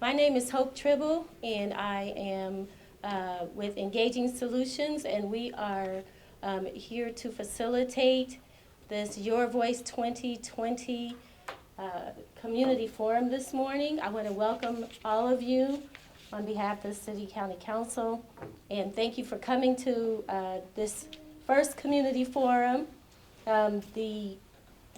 My name is Hope Tribble, and I am with Engaging Solutions, and we are here to facilitate this Your Voice 2020 Community Forum this morning. I want to welcome all of you on behalf of the City County Council, and thank you for coming to this first Community Forum. The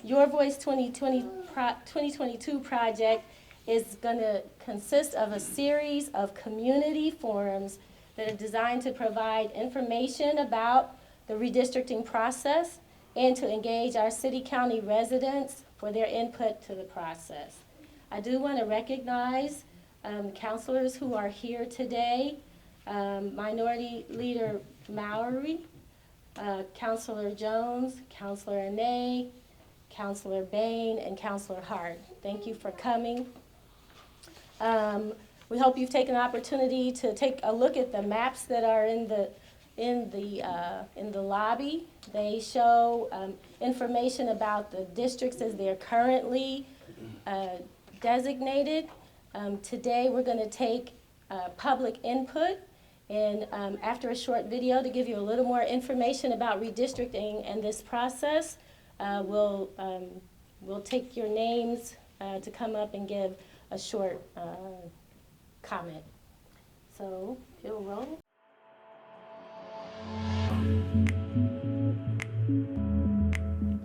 Your Voice 2022 project is going to consist of a series of community forums that are designed to provide information about the redistricting process and to engage our city-county residents for their input to the process. I do want to recognize councilors who are here today, Minority Leader Mowry, Councilor Jones, Councilor Anay, Councilor Bain, and Councilor Hart. Thank you for coming. We hope you've taken an opportunity to take a look at the maps that are in the lobby. They show information about the districts as they're currently designated. Today we're going to take public input, and after a short video to give you a little more information about redistricting and this process, we'll take your names to come up and give a short comment. So, you'll roll.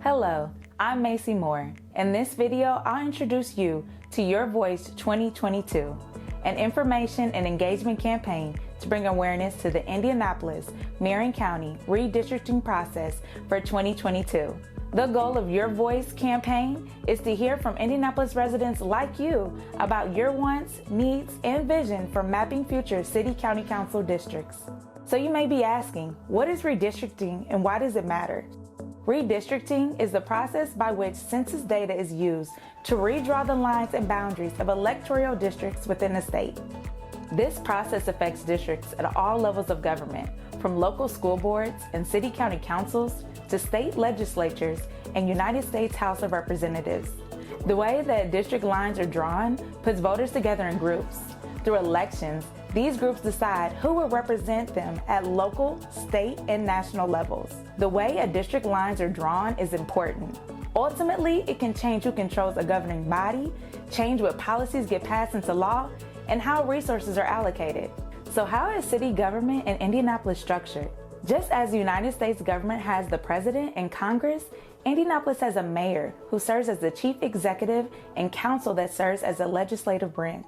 Hello, I'm Macy Moore. In this video, I'll introduce you to Your Voice 2022, an information and engagement campaign to bring awareness to the Indianapolis-Marion County redistricting process for 2022. The goal of Your Voice campaign is to hear from Indianapolis residents like you about your wants, needs, and vision for mapping future city-county council districts. So you may be asking, what is redistricting and why does it matter? Redistricting is the process by which census data is used to redraw the lines and boundaries of electoral districts within a state. This process affects districts at all levels of government, from local school boards and city-county councils to state legislatures and United States House of Representatives. The way that district lines are drawn puts voters together in groups. Through elections, these groups decide who will represent them at local, state, and national levels. The way a district lines are drawn is important. Ultimately, it can change who controls a governing body, change what policies get passed into law, and how resources are allocated. So how is city government in Indianapolis structured? Just as the United States government has the president and Congress, Indianapolis has a mayor who serves as the chief executive and council that serves as the legislative branch.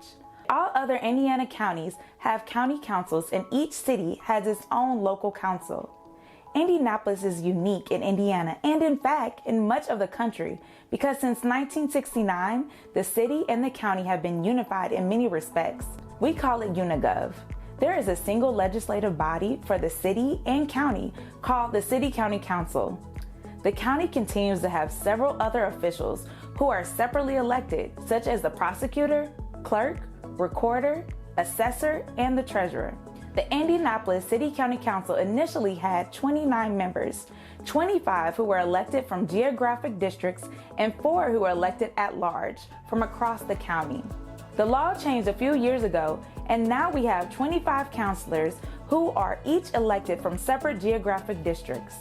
All other Indiana counties have county councils, and each city has its own local council. Indianapolis is unique in Indiana and, in fact, in much of the country because since 1969, the city and the county have been unified in many respects. We call it Unigov. There is a single legislative body for the city and county called the City-County Council. The county continues to have several other officials who are separately elected, such as the prosecutor, clerk, recorder, assessor, and the treasurer. The Indianapolis City-County Council initially had 29 members, 25 who were elected from geographic districts and 4 who were elected at large from across the county. The law changed a few years ago, and now we have 25 councilors who are each elected from separate geographic districts.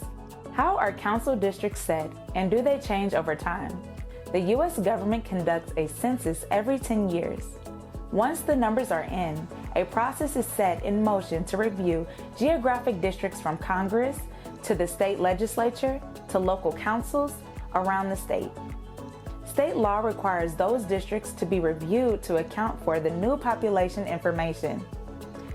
How are council districts set, and do they change over time? The U.S. government conducts a census every 10 years. Once the numbers are in, a process is set in motion to review geographic districts from Congress to the state legislature to local councils around the state. State law requires those districts to be reviewed to account for the new population information.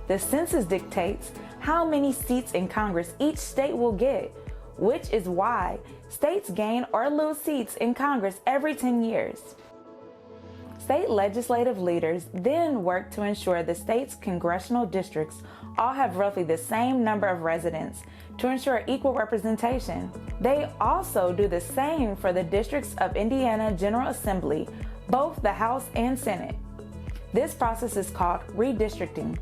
The census dictates how many seats in Congress each state will get, which is why states gain or lose seats in Congress every 10 years. State legislative leaders then work to ensure the state's congressional districts all have roughly the same number of residents to ensure equal representation. They also do the same for the districts of Indiana General Assembly, both the House and Senate. This process is called redistricting.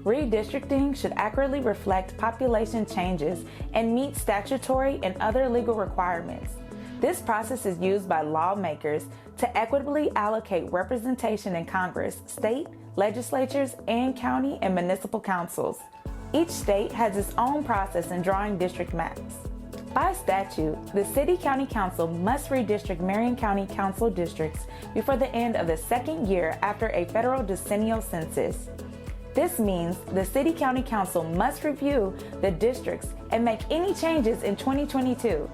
Redistricting should accurately reflect population changes and meet statutory and other legal requirements. This process is used by lawmakers to equitably allocate representation in Congress, state legislatures, and county and municipal councils. Each state has its own process in drawing district maps. By statute, the City-County Council must redistrict Marion County Council districts before the end of the second year after a federal decennial census. This means the City-County Council must review the districts and make any changes in 2022.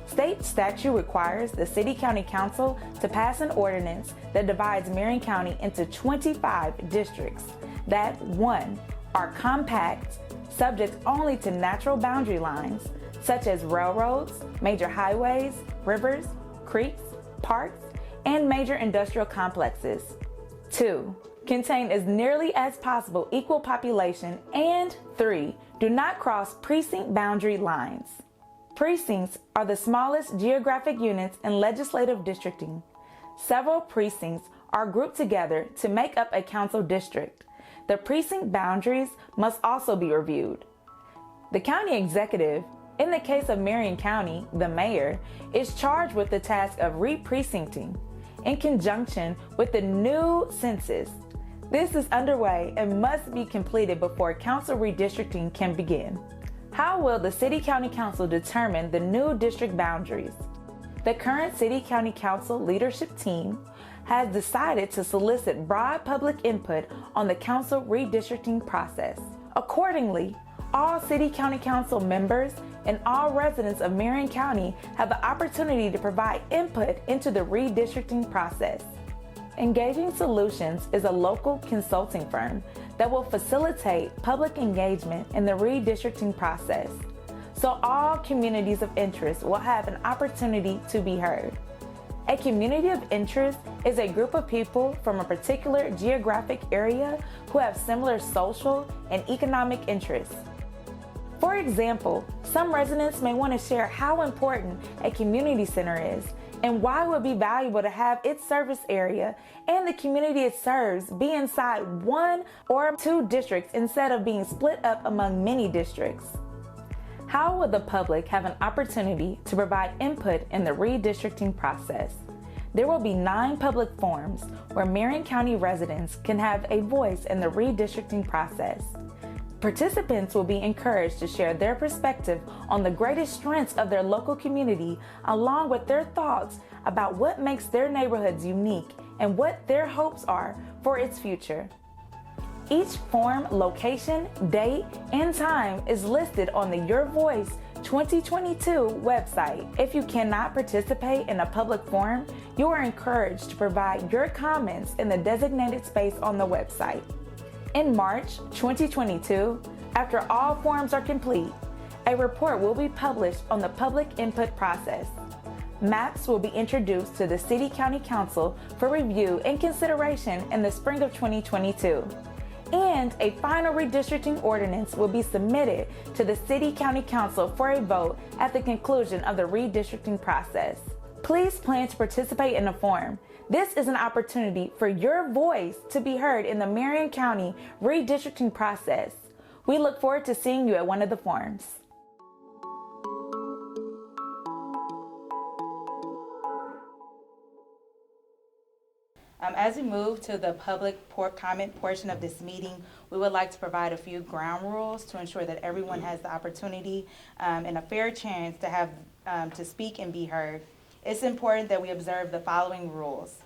State statute requires the City-County Council to pass an ordinance that divides Marion County into 25 districts that, 1, are compact, subject only to natural boundary lines, such as railroads, major highways, rivers, creeks, parks, and major industrial complexes. 2, contain as nearly as possible equal population, and 3, do not cross precinct boundary lines. Precincts are the smallest geographic units in legislative districting. Several precincts are grouped together to make up a council district. The precinct boundaries must also be reviewed. The county executive, in the case of Marion County, the mayor, is charged with the task of re-precincting in conjunction with the new census. This is underway and must be completed before council redistricting can begin. How will the City-County Council determine the new district boundaries? The current City-County Council leadership team has decided to solicit broad public input on the council redistricting process. Accordingly, all City-County Council members and all residents of Marion County have the opportunity to provide input into the redistricting process. Engaging Solutions is a local consulting firm that will facilitate public engagement in the redistricting process, so all communities of interest will have an opportunity to be heard. A community of interest is a group of people from a particular geographic area who have similar social and economic interests. For example, some residents may want to share how important a community center is and why it would be valuable to have its service area and the community it serves be inside 1 or 2 districts instead of being split up among many districts. How will the public have an opportunity to provide input in the redistricting process? There will be 9 public forums where Marion County residents can have a voice in the redistricting process. Participants will be encouraged to share their perspective on the greatest strengths of their local community, along with their thoughts about what makes their neighborhoods unique and what their hopes are for its future. Each forum location, date, and time is listed on the Your Voice 2022 website. If you cannot participate in a public forum, you are encouraged to provide your comments in the designated space on the website. In March 2022, after all forms are complete, a report will be published on the public input process. Maps will be introduced to the City-County Council for review and consideration in the spring of 2022. And a final redistricting ordinance will be submitted to the City-County Council for a vote at the conclusion of the redistricting process. Please plan to participate in the forum. This is an opportunity for your voice to be heard in the Marion County redistricting process. We look forward to seeing you at one of the forums. As we move to the public comment portion of this meeting, we would like to provide a few ground rules to ensure that everyone has the opportunity and a fair chance to have to speak and be heard. It's important that we observe the following rules.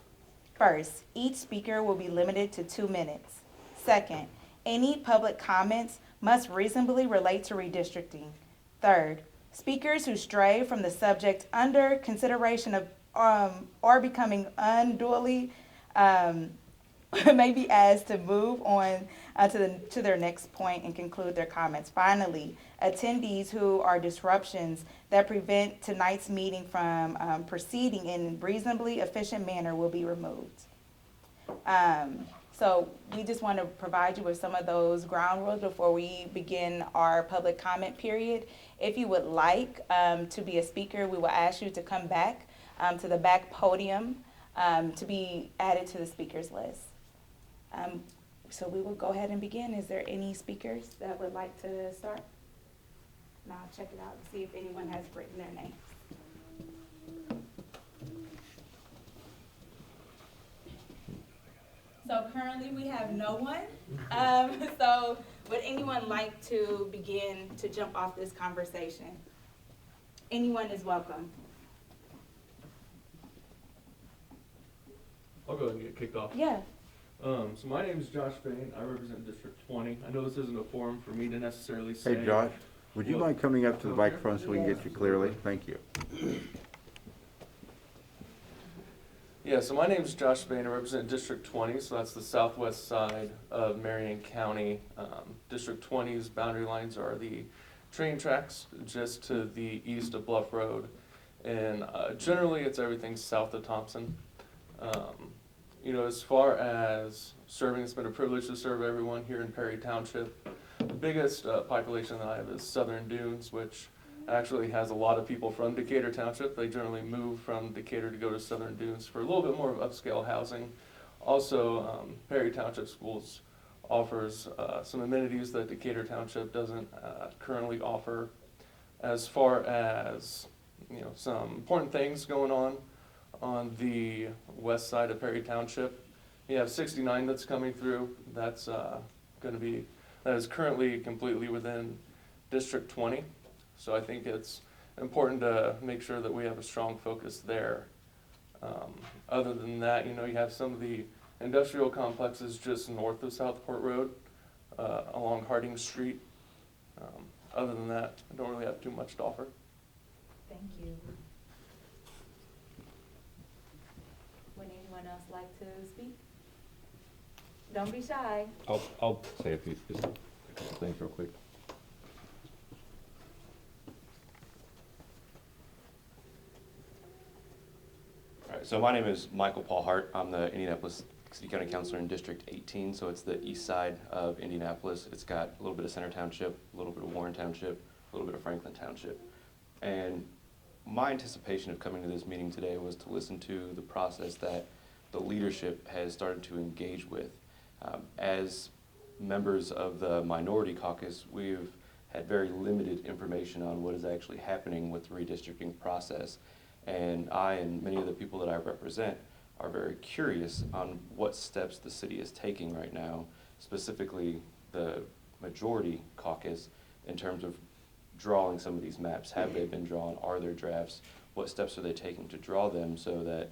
First, each speaker will be limited to 2 minutes. Second, any public comments must reasonably relate to redistricting. Third, speakers who stray from the subject under consideration of or becoming unduly may be asked to move on to their next point and conclude their comments. Finally, attendees who are disruptions that prevent tonight's meeting from proceeding in a reasonably efficient manner will be removed. So we just want to provide you with some of those ground rules before we begin our public comment period. If you would like to be a speaker, we will ask you to come back to the back podium to be added to the speakers list. So we will go ahead and begin. Is there any speakers that would like to start? And I'll check it out and see if anyone has written their name. currently we have no one. So would anyone like to begin to jump off this conversation? Anyone is welcome. I'll go ahead and get kicked off. Yeah. So my name is Josh Bain. I represent District 20. I know this isn't a forum for me to necessarily say. Hey, Josh, would you What? mind coming up to the microphone so we can get you clearly? Thank you. Yeah, so my name is Josh Bain. I represent District 20, so that's the southwest side of Marion County. District 20's boundary lines are the train tracks just to the east of Bluff Road. And generally, it's everything south of Thompson. You know, as far as serving, it's been a privilege to serve everyone here in Perry Township. The biggest population that I have is Southern Dunes, which actually has a lot of people from Decatur Township. They generally move from Decatur to go to Southern Dunes for a little bit more of upscale housing. Also, Perry Township Schools offers some amenities that Decatur Township doesn't currently offer. As far as, you know, some important things going on the west side of Perry Township. You have 69 that's coming through. That's that is currently completely within District 20. So I think it's important to make sure that we have a strong focus there. Other than that, you know, you have some of the industrial complexes just north of Southport Road, along Harding Street. Other than that, I don't really have too much to offer. Thank you. Would anyone else like to speak? Don't be shy. I'll say a couple things real quick. All right, so my name is Michael Paul Hart. I'm the Indianapolis City County Councilor in District 18, so it's the east side of Indianapolis. It's got a little bit of Center Township, a little bit of Warren Township, a little bit of Franklin Township. And my anticipation of coming to this meeting today was to listen to the process that the leadership has started to engage with. As members of the minority caucus, we've had very limited information on what is actually happening with the redistricting process. And I and many of the people that I represent are very curious on what steps the city is taking right now, specifically the majority caucus, in terms of drawing some of these maps. Have they been drawn? Are there drafts? What steps are they taking to draw them so that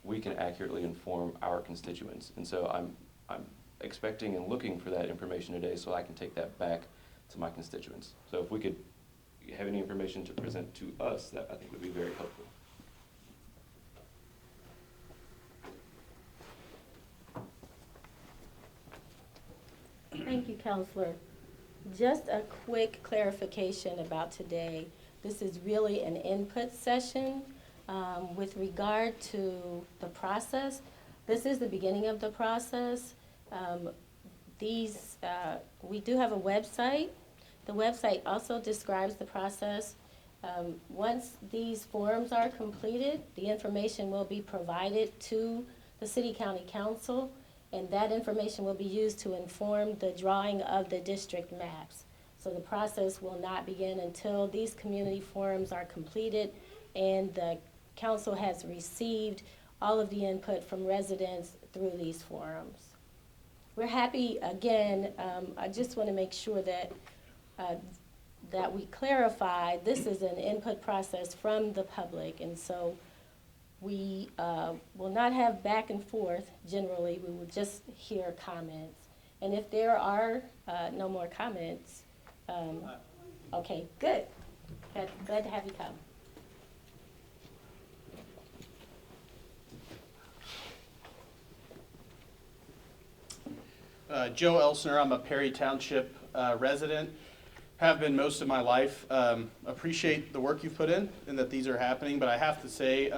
we can accurately inform our constituents? And so I'm expecting and looking for that information today so I can take that back to my constituents. So if we could have any information to present to us, that I think would be very helpful. Thank you, Counselor. Just a quick clarification about today. This is really an input session with regard to the process. This is the beginning of the process. We do have a website. The website also describes the process. Once these forms are completed, the information will be provided to the City County Council, and that information will be used to inform the drawing of the district maps. So the process will not begin until these community forums are completed and the council has received all of the input from residents through these forums. We're happy, again, I just want to make sure that that we clarify this is an input process from the public, and so we will not have back and forth generally. We will just hear comments. And if there are no more comments, okay, good. Glad to have you come. Joe Elsner, I'm a Perry Township resident, have been most of my life. Appreciate the work you've put in and that these are happening, but I have to say,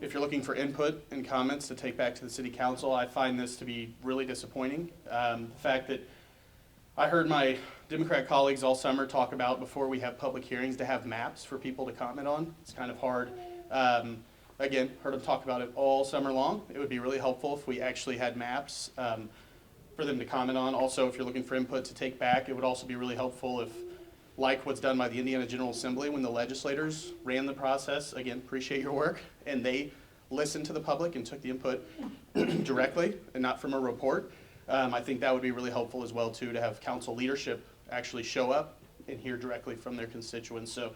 if you're looking for input and comments to take back to the City Council, I find this to be really disappointing. The fact that I heard my Democrat colleagues all summer talk about before we have public hearings to have maps for people to comment on. It's kind of hard. Again, heard them talk about it all summer long. It would be really helpful if we actually had maps for them to comment on. Also, if you're looking for input to take back, it would also be really helpful if, like what's done by the Indiana General Assembly when the legislators ran the process, again, appreciate your work, and they listened to the public and took the input directly and not from a report. I think that would be really helpful as well too, to have council leadership actually show up and hear directly from their constituents. So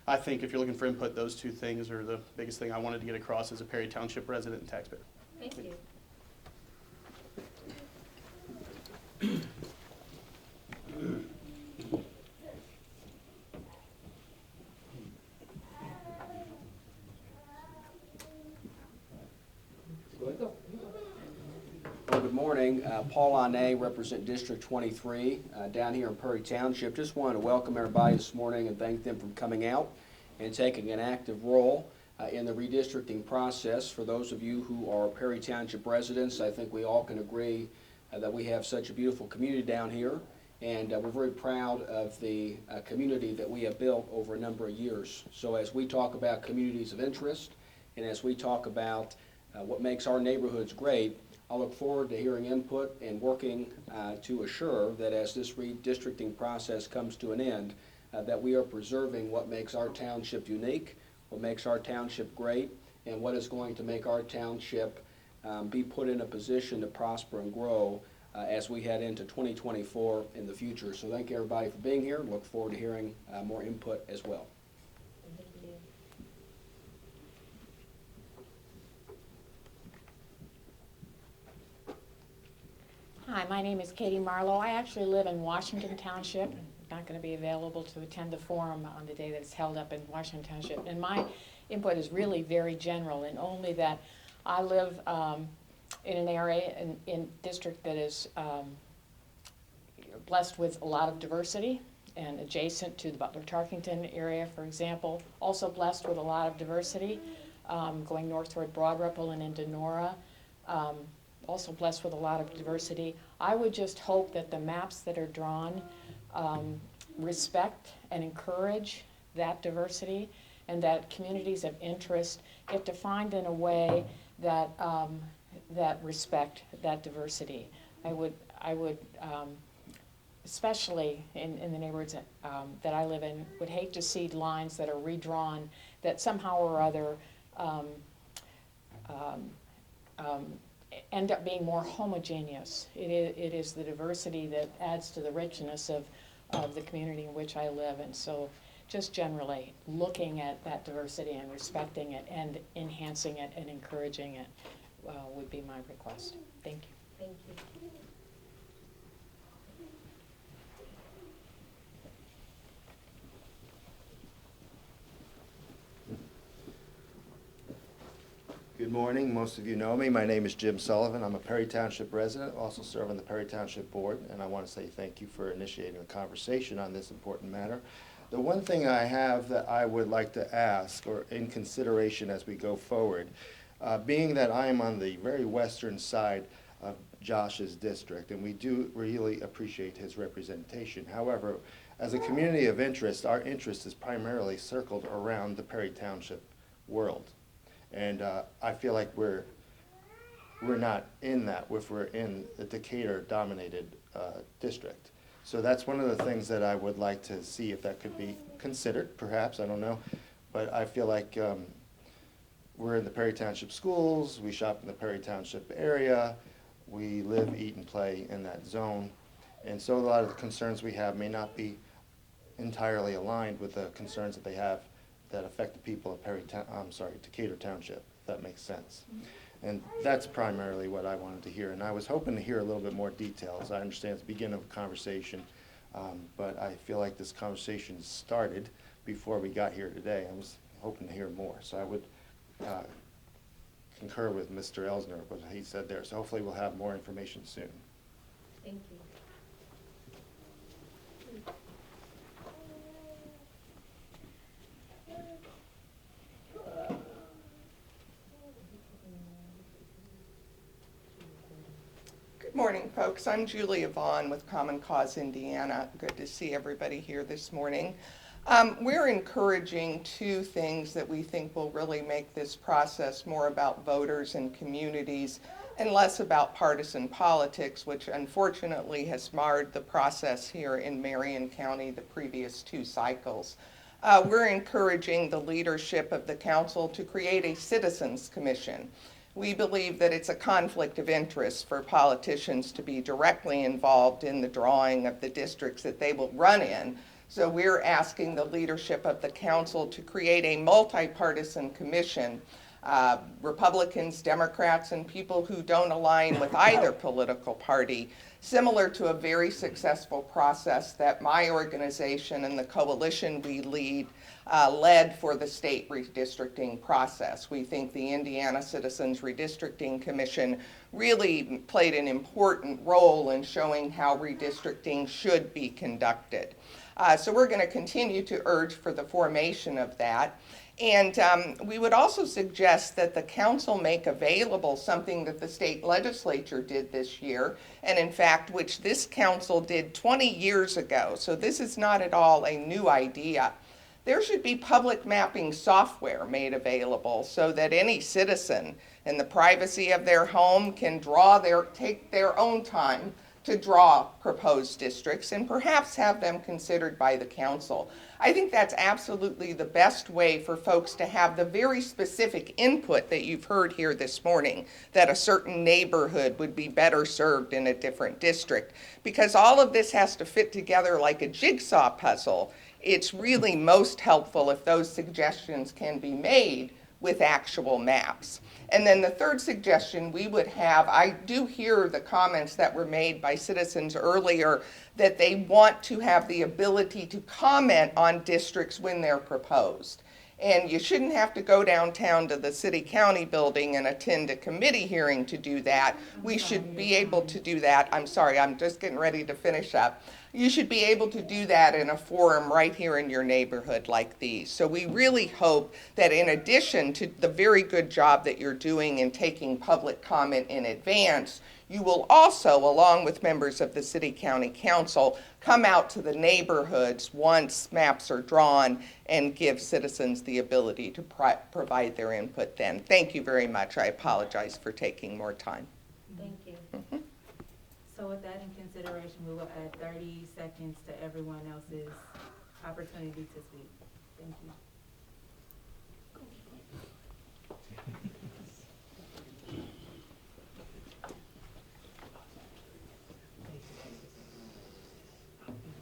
I think if you're looking for input, those two things are the biggest thing I wanted to get across as a Perry Township resident and taxpayer. Thank you. Well, good morning. Paul Ane, represent District 23 down here in Perry Township. Just wanted to welcome everybody this morning and thank them for coming out and taking an active role in the redistricting process. For those of you who are Perry Township residents, I think we all can agree that we have such a beautiful community down here, and we're very proud of the community that we have built over a number of years. So as we talk about communities of interest, and as we talk about what makes our neighborhoods great, I look forward to hearing input and working to assure that as this redistricting process comes to an end, that we are preserving what makes our township unique, what makes our township great, and what is going to make our township be put in a position to prosper and grow as we head into 2024 in the future. So thank you everybody for being here. Look forward to hearing more input as well. Thank you. Hi, my name is Katie Marlow. I actually live in Washington Township. I'm not going to be available to attend the forum on the day that it's held up in Washington Township. And my input is really very general, and only that I live in an area in district that is blessed with a lot of diversity, and adjacent to the Butler-Tarkington area, for example, also blessed with a lot of diversity, going north toward Broad Ripple and into Nora. Also blessed with a lot of diversity. I would just hope that the maps that are drawn respect and encourage that diversity, and that communities of interest get defined in a way that that respect that diversity. I would especially in the neighborhoods that I live in, would hate to see lines that are redrawn that somehow or other end up being more homogeneous. It is the diversity that adds to the richness of the community in which I live. And so just generally looking at that diversity and respecting it and enhancing it and encouraging it would be my request. Thank you. Thank you. Good morning. Most of you know me. My name is Jim Sullivan. I'm a Perry Township resident, also serve on the Perry Township Board, and I want to say thank you for initiating a conversation on this important matter. The one thing I have that I would like to ask, or in consideration as we go forward, being that I am on the very western side of Josh's district, and we do really appreciate his representation. However, as a community of interest, our interest is primarily circled around the Perry Township world. And I feel like we're not in that if we're in the Decatur-dominated district. So that's one of the things that I would like to see if that could be considered, perhaps, I don't know. But I feel like we're in the Perry Township schools, we shop in the Perry Township area, we live, eat, and play in that zone. And so a lot of the concerns we have may not be entirely aligned with the concerns that they have that affect the people of Decatur Township, if that makes sense. And that's primarily what I wanted to hear. And I was hoping to hear a little bit more details. I understand it's the beginning of a conversation, but I feel like this conversation started before we got here today. I was hoping to hear more. So I would concur with Mr. Elsner, what he said there. So hopefully we'll have more information soon. Thank you. Good morning, folks. I'm Julia Vaughn with Common Cause Indiana. Good to see everybody here this morning. We're encouraging two things that we think will really make this process more about voters and communities and less about partisan politics, which unfortunately has marred the process here in Marion County the previous two cycles. we're encouraging the leadership of the council to create a citizens commission. We believe that it's a conflict of interest for politicians to be directly involved in the drawing of the districts that they will run in. So we're asking the leadership of the council to create a multi-partisan commission, Republicans, Democrats, and people who don't align with either political party, similar to a very successful process that my organization and the coalition we lead led for the state redistricting process. We think the Indiana Citizens Redistricting Commission really played an important role in showing how redistricting should be conducted. So we're going to continue to urge for the formation of that. And we would also suggest that the council make available something that the state legislature did this year, and in fact, which this council did 20 years ago. So this is not at all a new idea. There should be public mapping software made available so that any citizen in the privacy of their home can take their own time to draw proposed districts and perhaps have them considered by the council. I think that's absolutely the best way for folks to have the very specific input that you've heard here this morning, that a certain neighborhood would be better served in a different district. Because all of this has to fit together like a jigsaw puzzle. It's really most helpful if those suggestions can be made with actual maps. And then the third suggestion we would have, I do hear the comments that were made by citizens earlier that they want to have the ability to comment on districts when they're proposed. And you shouldn't have to go downtown to the city-county building and attend a committee hearing to do that. We should be able to do that. I'm sorry, I'm just getting ready to finish up. You should be able to do that in a forum right here in your neighborhood like these. So we really hope that in addition to the very good job that you're doing in taking public comment in advance, you will also, along with members of the City-County Council, come out to the neighborhoods once maps are drawn and give citizens the ability to provide their input then. Thank you very much. I apologize for taking more time. Thank you. Mhm. So with that in consideration, we will add 30 seconds to everyone else's opportunity to speak. Thank you.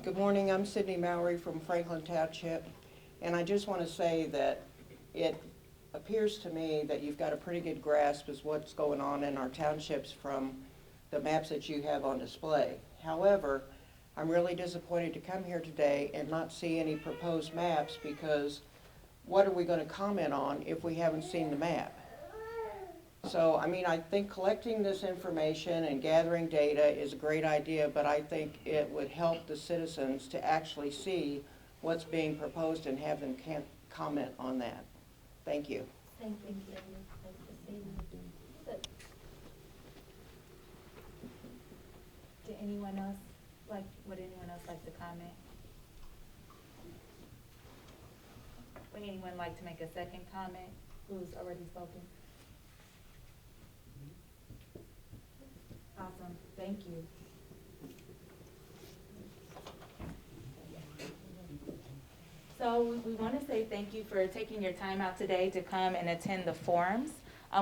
Good morning, I'm Sydney Mowry from Franklin Township, and I just want to say that it appears to me that you've got a pretty good grasp as what's going on in our townships from the maps that you have on display. However, I'm really disappointed to come here today and not see any proposed maps, because what are we going to comment on if we haven't seen the map? So, I mean, I think collecting this information and gathering data is a great idea, but I think it would help the citizens to actually see what's being proposed and have them comment on that. Thank you. Thank you. Would anyone else like to comment? Would anyone like to make a second comment who's already spoken? Awesome, thank you. So we want to say thank you for taking your time out today to come and attend the forums.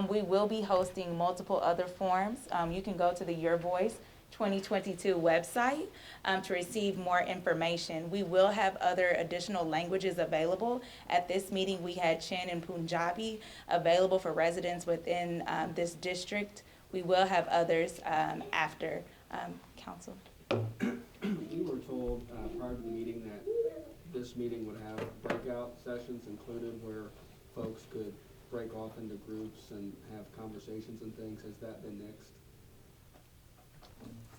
We will be hosting multiple other forums. You can go to the Your Voice 2022 website to receive more information. We will have other additional languages available. At this meeting, we had Chin and Punjabi available for residents within this district. We will have others after council. You were told prior to the meeting that this meeting would have breakout sessions included where folks could break off into groups and have conversations and things. Has that been nixed?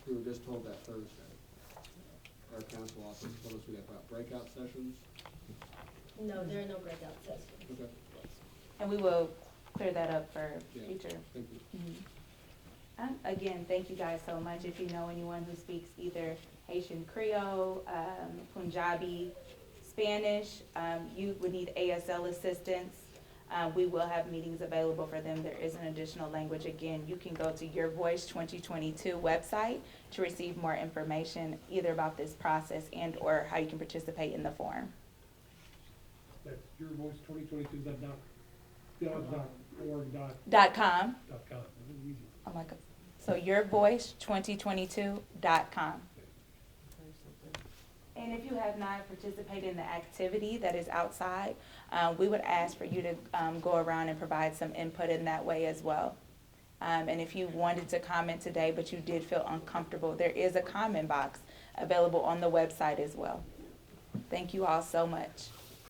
We were just told that Thursday. Our council office told us we have breakout sessions. No, there are no breakout sessions. Okay. And we will clear that up for Yeah. future. Thank you. Again, thank you guys so much. If you know anyone who speaks either Haitian Creole, Punjabi, Spanish, you would need ASL assistance, we will have meetings available for them. There is an additional language. Again, you can go to Your Voice 2022 website to receive more information either about this process and or how you can participate in the forum. That's .com. Easy. Oh my God. So yourvoice2022.com. And if you have not participated in the activity that is outside, we would ask for you to go around and provide some input in that way as well. And if you wanted to comment today, but you did feel uncomfortable, there is a comment box available on the website as well. Thank you all so much.